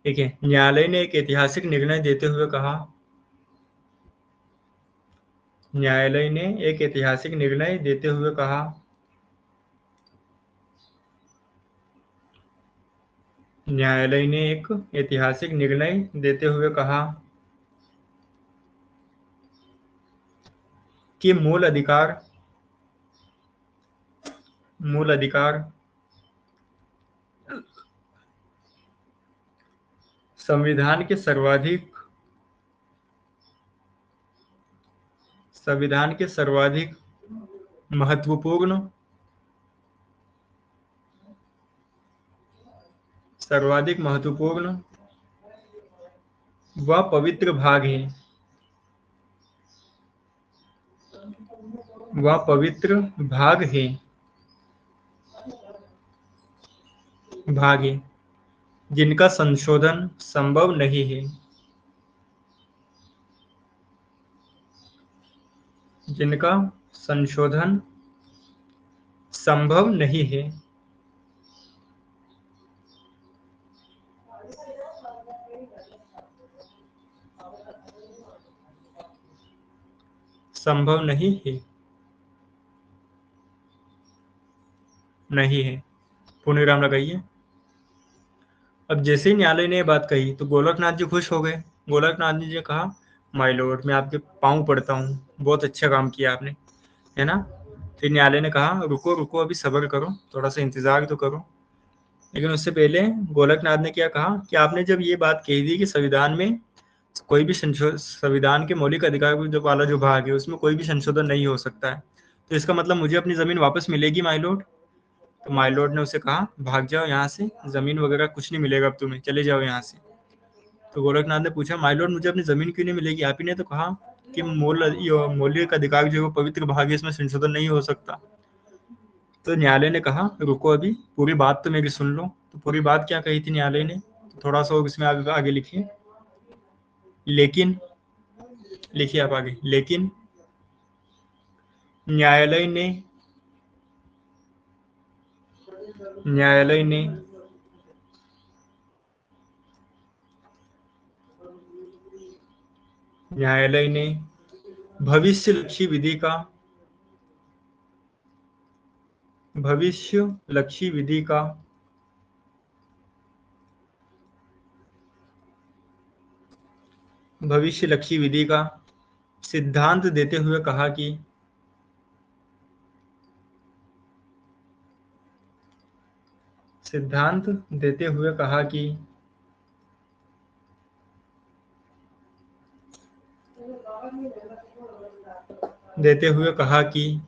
ठीक है, न्यायालय ने एक ऐतिहासिक निर्णय देते हुए कहा, न्यायालय ने एक ऐतिहासिक निर्णय देते हुए कहा कि मूल अधिकार संविधान के सर्वाधिक महत्वपूर्ण व पवित्र भाग है जिनका संशोधन संभव नहीं है। नहीं है। पूर्ण विराम लगाइए। अब जैसे ही न्यायालय ने बात कही तो गोलकनाथ जी खुश हो गए। गोलकनाथ जी ने कहा, माय लॉर्ड, मैं आपके पाँव पड़ता हूँ, बहुत अच्छा काम किया आपने, है ना। फिर न्यायालय ने कहा रुको रुको, अभी सब्र करो, थोड़ा सा इंतजार तो करो। लेकिन उससे पहले गोलकनाथ ने क्या कहा कि आपने जब ये बात कही थी कि संविधान में कोई भी संविधान के मौलिक अधिकार जो वाला जो भाग है उसमें कोई भी संशोधन नहीं हो सकता है, तो इसका मतलब मुझे अपनी जमीन वापस मिलेगी माय लॉर्ड। तो माय लॉर्ड ने उसे कहा भाग जाओ यहाँ से, जमीन वगैरह कुछ नहीं मिलेगा अब तुम्हें, चले जाओ यहाँ से। तो गोरखनाथ ने पूछा माय लॉर्ड मुझे अपनी जमीन क्यों नहीं मिलेगी, आप ही ने तो कहा कि मौलिक अधिकार जो है वो पवित्र भाग है, इसमें संशोधन नहीं हो सकता। तो न्यायालय ने कहा रुको, अभी पूरी बात तो मेरी सुन लो। तो पूरी बात क्या कही थी न्यायालय ने, तो थोड़ा सा इसमें आगे लिखिए। लेकिन लिखिए आप आगे, लेकिन न्यायालय ने न्यायालय ने न्यायालय ने भविष्यलक्षी विधि का भविष्यलक्षी विधि का भविष्यलक्षी विधि का सिद्धांत देते हुए कहा कि सिद्धांत देते हुए कहा कि देते हुए कहा कि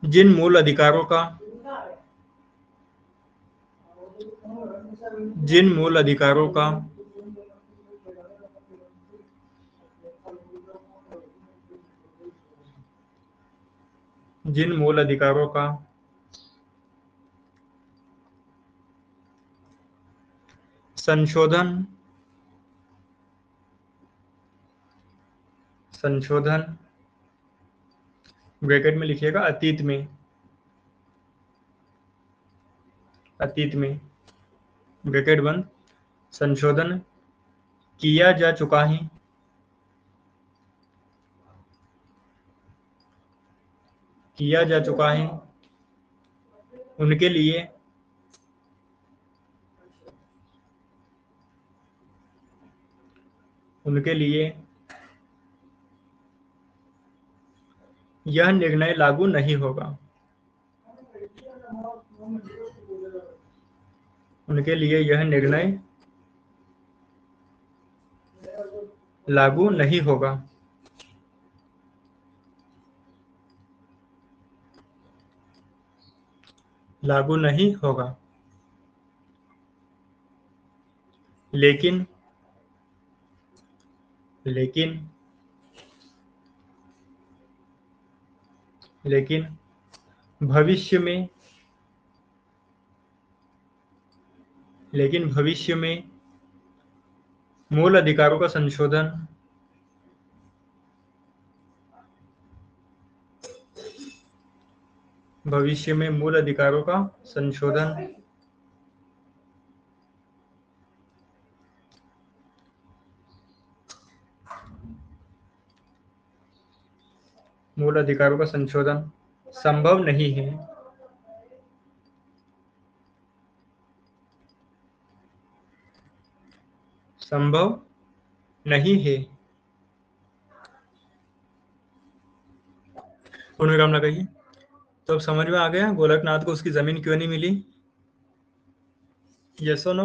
जिन मूल अधिकारों का जिन मूल अधिकारों का जिन मूल अधिकारों का संशोधन ब्रैकेट में लिखिएगा अतीत में ब्रैकेट बंद संशोधन किया जा चुका है उनके लिए यह निर्णय लागू नहीं होगा। उनके लिए यह निर्णय लागू नहीं होगा। लागू नहीं होगा। लेकिन भविष्य में मूल अधिकारों का संशोधन भविष्य में मूल अधिकारों का संशोधन संभव नहीं है। संभव नहीं है। पूर्ण लगाइए। तो अब समझ में आ गया गोलकनाथ को उसकी जमीन क्यों नहीं मिली? यस और नो?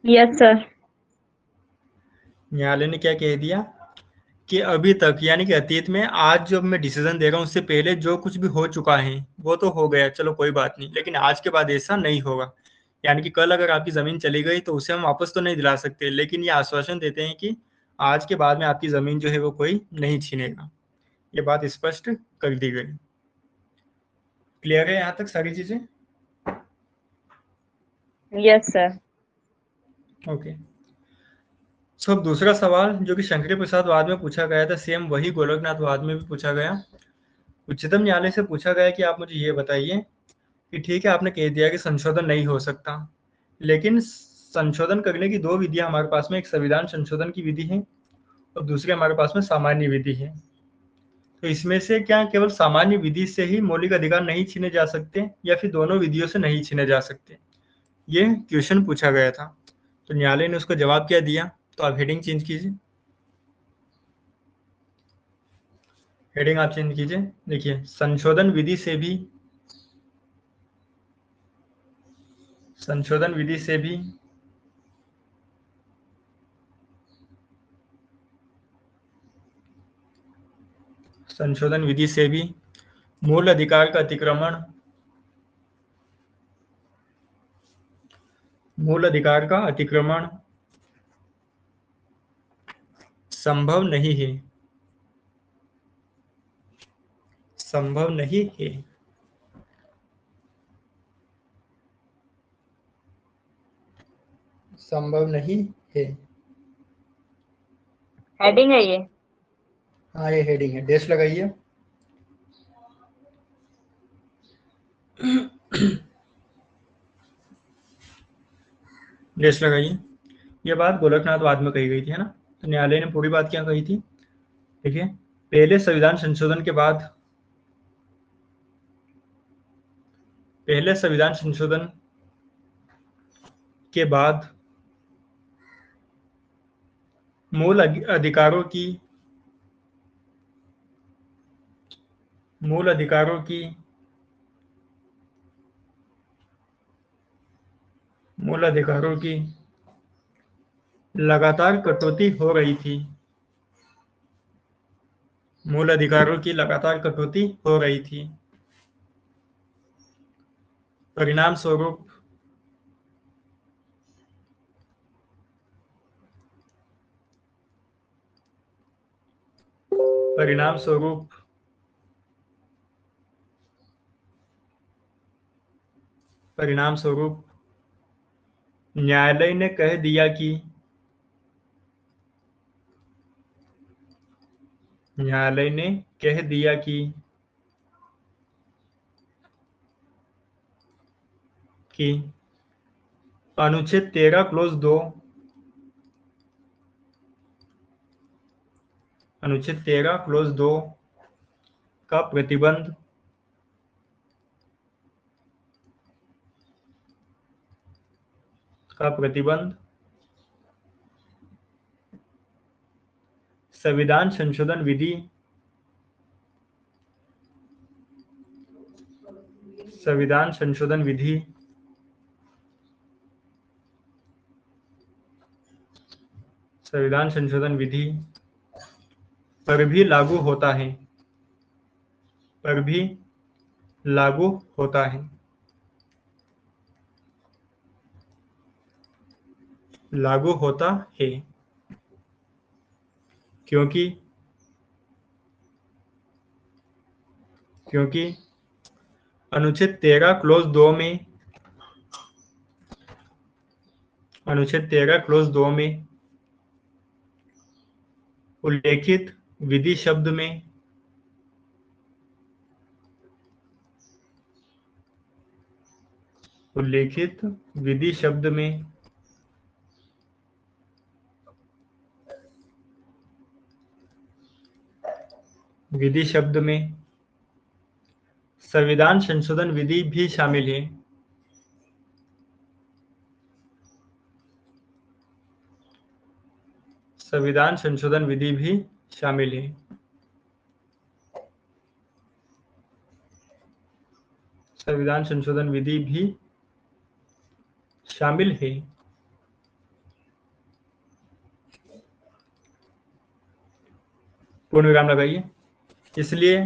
Yes sir. न्यायालय ने क्या कह दिया कि अभी तक यानी कि अतीत में, आज जो मैं डिसीजन दे रहा हूँ उससे पहले जो कुछ भी हो चुका है वो तो हो गया, चलो कोई बात नहीं, लेकिन आज के बाद ऐसा नहीं होगा। यानी कि कल अगर आपकी जमीन चली गई तो उसे हम वापस तो नहीं दिला सकते, लेकिन ये आश्वासन देते हैं कि आज के बाद में आपकी जमीन जो है वो कोई नहीं छीनेगा। ये बात स्पष्ट कर दी गई। क्लियर है यहाँ तक सारी चीजें? Yes sir. ओके। सो अब दूसरा सवाल जो कि शंकरी प्रसाद वाद में पूछा गया था, सेम वही गोलकनाथ वाद में भी पूछा गया। उच्चतम न्यायालय से पूछा गया कि आप मुझे ये बताइए कि ठीक है आपने कह दिया कि संशोधन नहीं हो सकता, लेकिन संशोधन करने की दो विधियां हमारे पास में, एक संविधान संशोधन की विधि है और दूसरी हमारे पास में सामान्य विधि है। तो इसमें से क्या केवल सामान्य विधि से ही मौलिक अधिकार नहीं छीने जा सकते या फिर दोनों विधियों से नहीं छीने जा सकते? ये क्वेश्चन पूछा गया था। तो न्यायालय ने उसका जवाब क्या दिया, तो आप हेडिंग चेंज कीजिए, हेडिंग आप चेंज कीजिए। देखिए, संशोधन विधि से भी संशोधन विधि से भी संशोधन विधि से भी मूल अधिकार का अतिक्रमण संभव नहीं है, संभव नहीं है। संभव नहीं है। हेडिंग है ये। हाँ, ये हेडिंग है, डैश लगाइए। डैश लगाइए। ये बात गोरखनाथ बाद में कही गई थी, है ना। तो न्यायालय ने पूरी बात क्या कही थी, देखिए, पहले संविधान संशोधन के बाद मूल अधिकारों की लगातार कटौती हो रही थी। मूल अधिकारों की लगातार कटौती हो रही थी। परिणाम स्वरूप न्यायालय ने कह दिया कि अनुच्छेद 13 क्लोज 2 का प्रतिबंध संविधान संशोधन विधि पर भी लागू होता है। लागू होता है क्योंकि अनुच्छेद 13 क्लोज 2 में उल्लेखित विधि शब्द में संविधान संशोधन विधि भी शामिल है। संविधान संशोधन विधि भी शामिल है। संविधान संशोधन विधि भी शामिल है। पूर्ण विराम लगाइए। इसलिए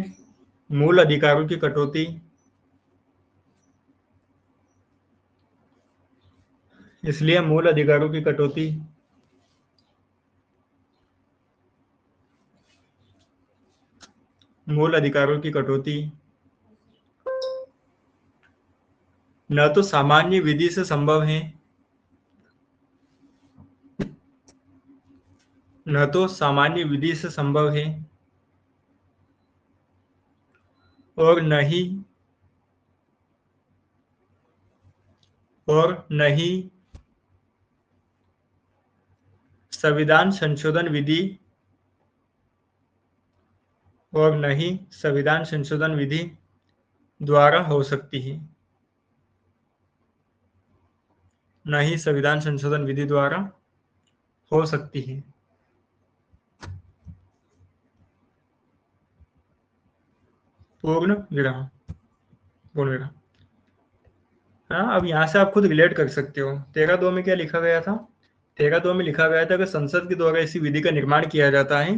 मूल अधिकारों की कटौती न तो सामान्य विधि से संभव है, और न ही संविधान संशोधन विधि द्वारा हो सकती है। न ही संविधान संशोधन विधि द्वारा हो सकती है। पूर्ण विराम, पूर्ण विराम। हाँ, अब यहाँ से आप खुद रिलेट कर सकते हो। 13(2) में क्या लिखा गया था? 13(2) में लिखा गया था कि संसद के द्वारा ऐसी विधि का निर्माण किया जाता है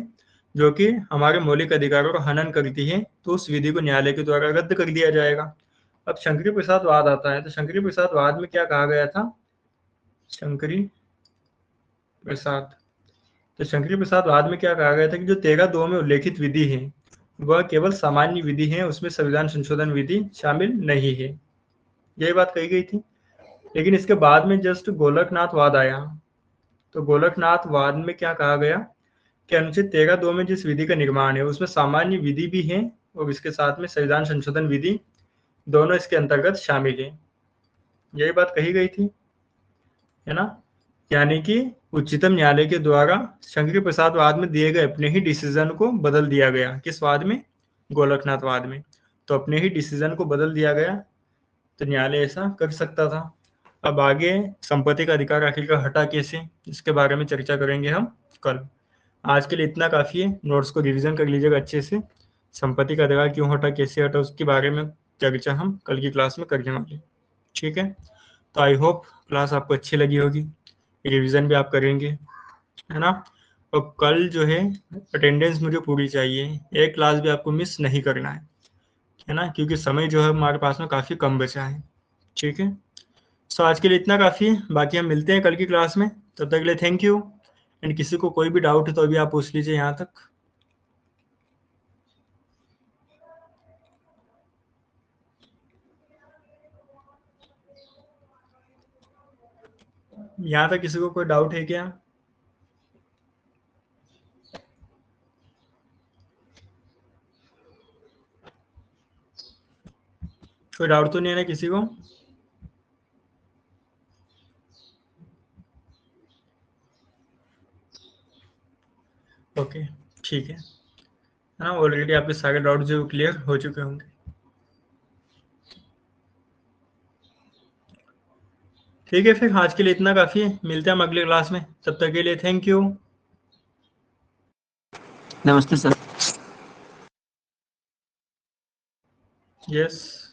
जो कि हमारे मौलिक अधिकारों का हनन करती है, तो उस विधि को न्यायालय के द्वारा रद्द कर दिया जाएगा। अब शंकरी प्रसाद वाद आता है, तो शंकरी प्रसाद वाद में क्या कहा गया था? शंकरी प्रसाद, तो शंकरी प्रसाद वाद में क्या कहा गया था कि जो 13(2) में उल्लेखित विधि है वह केवल सामान्य विधि है, उसमें संविधान संशोधन विधि शामिल नहीं है। यही बात कही गई थी। लेकिन इसके बाद में जस्ट गोलकनाथ वाद आया, तो गोलकनाथ वाद में क्या कहा गया कि अनुच्छेद 13(2) में जिस विधि का निर्माण है उसमें सामान्य विधि भी है और इसके साथ में संविधान संशोधन विधि दोनों इसके अंतर्गत शामिल है। यही बात कही गई थी, है ना? यानी कि उच्चतम न्यायालय के द्वारा शंकरी प्रसाद वाद में दिए गए अपने ही डिसीजन को बदल दिया गया। किस वाद में? गोलकनाथ वाद में। तो अपने ही डिसीजन को बदल दिया गया, तो न्यायालय ऐसा कर सकता था। अब आगे संपत्ति का अधिकार आखिरकार हटा कैसे, इसके बारे में चर्चा करेंगे हम कल। आज के लिए इतना काफ़ी है, नोट्स को रिवीजन कर लीजिएगा अच्छे से। संपत्ति का अधिकार क्यों हटा, कैसे हटा, उसके बारे में चर्चा हम कल की क्लास में करने वाले। ठीक है, तो आई होप क्लास आपको अच्छी लगी होगी, रिवीजन भी आप करेंगे, है ना? और कल जो है अटेंडेंस मुझे पूरी चाहिए, एक क्लास भी आपको मिस नहीं करना है ना? क्योंकि समय जो है हमारे पास में काफ़ी कम बचा है। ठीक है, सो आज के लिए इतना काफ़ी है, बाकी हम मिलते हैं कल की क्लास में। तब तक के लिए थैंक यू। एंड किसी को कोई भी डाउट है तो अभी आप पूछ लीजिए यहाँ तक। यहाँ तक किसी को कोई डाउट है क्या? कोई डाउट तो नहीं है ना किसी को? ओके, ठीक है ना? ऑलरेडी आपके सारे डाउट जो क्लियर हो चुके होंगे। ठीक है, फिर आज के लिए इतना काफ़ी है, मिलते हैं हम अगले क्लास में। तब तक के लिए थैंक यू। नमस्ते सर। यस।